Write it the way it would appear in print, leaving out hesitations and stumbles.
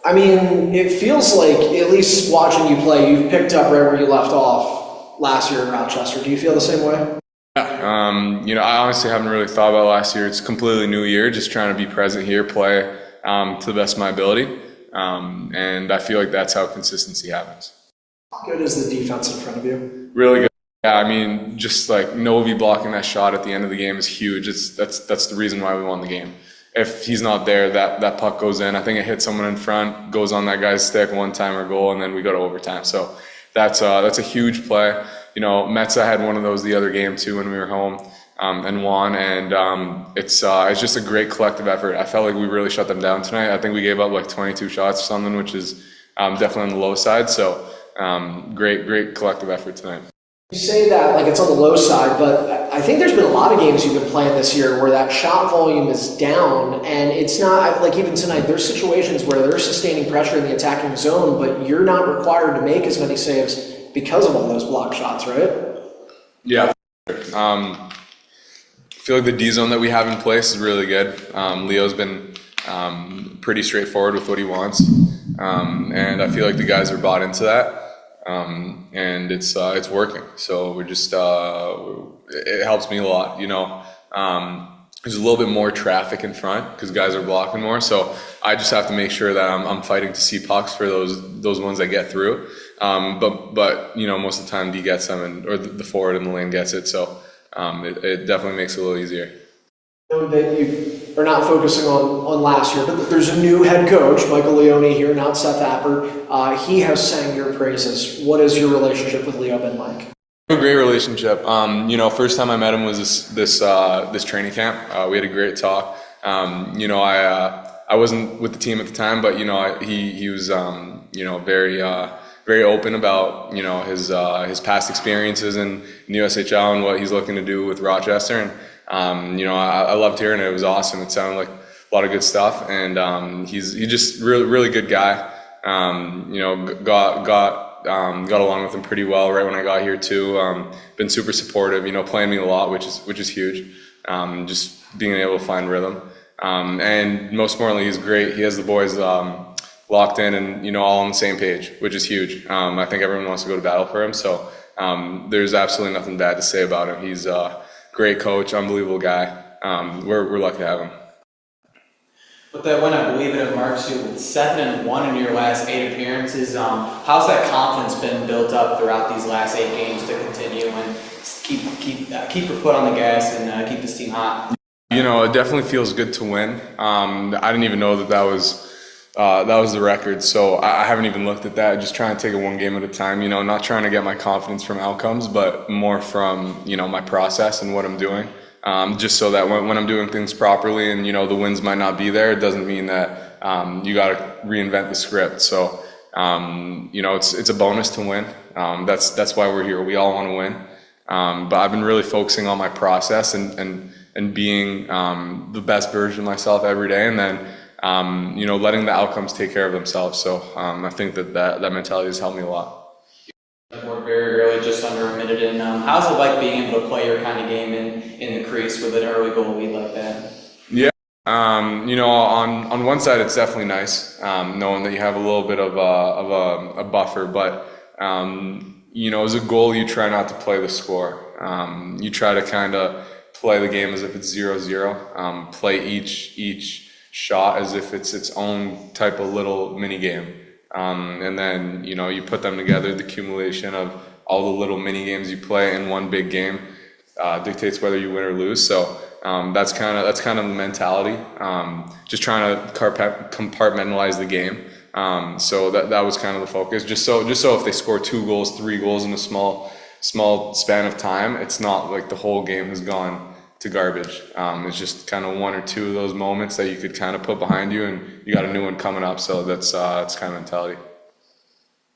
I mean, it feels like, at least watching you play, you've picked up right where you left off last year in Rochester. Do you feel the same way? I honestly haven't really thought about last year. It's a completely new year, just trying to be present here, play to the best of my ability. And I feel like that's how consistency happens. How good is the defense in front of you? Really good. Yeah, I mean, just like Novi blocking that shot at the end of the game is huge. That's the reason why we won the game. If he's not there, that puck goes in. I think it hits someone in front, goes on that guy's stick, one-timer goal, and then we go to overtime. So that's a huge play. Metza had one of those the other game too when we were home and won. And it's just a great collective effort. I felt like we really shut them down tonight. I think we gave up like 22 shots or something, which is definitely on the low side. So great collective effort tonight. You say that like it's on the low side, but I think there's been a lot of games you've been playing this year where that shot volume is down, and it's not like even tonight. There's situations where they're sustaining pressure in the attacking zone, but you're not required to make as many saves because of all those block shots, right? Yeah. I feel like the D zone that we have in place is really good. Leo's been pretty straightforward with what he wants, and I feel like the guys are bought into that. And it's working. So we're just it helps me a lot. There's a little bit more traffic in front because guys are blocking more. So I just have to make sure that I'm fighting to see pucks for those ones that get through. But most of the time D gets them, or the forward in the lane gets it. So it definitely makes it a little easier. That you are not focusing on last year, but there's a new head coach, Michael Leone here, not Seth Apper. He has sang your praises. What is your relationship with Leo been like? A great relationship. First time I met him was this training camp. We had a great talk. I wasn't with the team at the time, but he was very open about his past experiences in the USHL and what he's looking to do with Rochester. And I loved hearing it. It was awesome. It sounded like a lot of good stuff, and he's just really good guy. Got along with him pretty well right when I got here too. Been super supportive. Playing me a lot, which is huge. Just being able to find rhythm, and most importantly, he's great. He has the boys locked in and all on the same page, which is huge. I think everyone wants to go to battle for him. So there's absolutely nothing bad to say about him. He's great coach, unbelievable guy. We're lucky to have him. With that win, I believe it marks you with 7-1 in your last 8 appearances. How's that confidence been built up throughout these last 8 games to continue and keep your foot on the gas and keep this team hot? It definitely feels good to win. I didn't even know that was the record, so I haven't even looked at that. Just trying to take it one game at a time. Not trying to get my confidence from outcomes, but more from my process and what I'm doing. Just so that when I'm doing things properly and the wins might not be there, it doesn't mean that you got to reinvent the script. So it's a bonus to win. That's why we're here. We all want to win. But I've been really focusing on my process and being the best version of myself every day, and then letting the outcomes take care of themselves. So I think that mentality has helped me a lot. We're very early, just under a minute in. How's it like being able to play your kind of game in the crease with an early goal lead like that? Yeah, on one side it's definitely nice, knowing that you have a little bit of a buffer, but as a goal you try not to play the score. You try to kind of play the game as if it's 0-0. Play each shot as if it's its own type of little mini game. And then you put them together. The accumulation of all the little mini games you play in one big game dictates whether you win or lose. So that's kind of the mentality. Just trying to compartmentalize the game. So that was kind of the focus. Just so if they score 2 goals, 3 goals in a small span of time, it's not like the whole game has gone to garbage. It's just kind of 1 or 2 of those moments that you could kind of put behind you, and you got a new one coming up. So that's kind of mentality.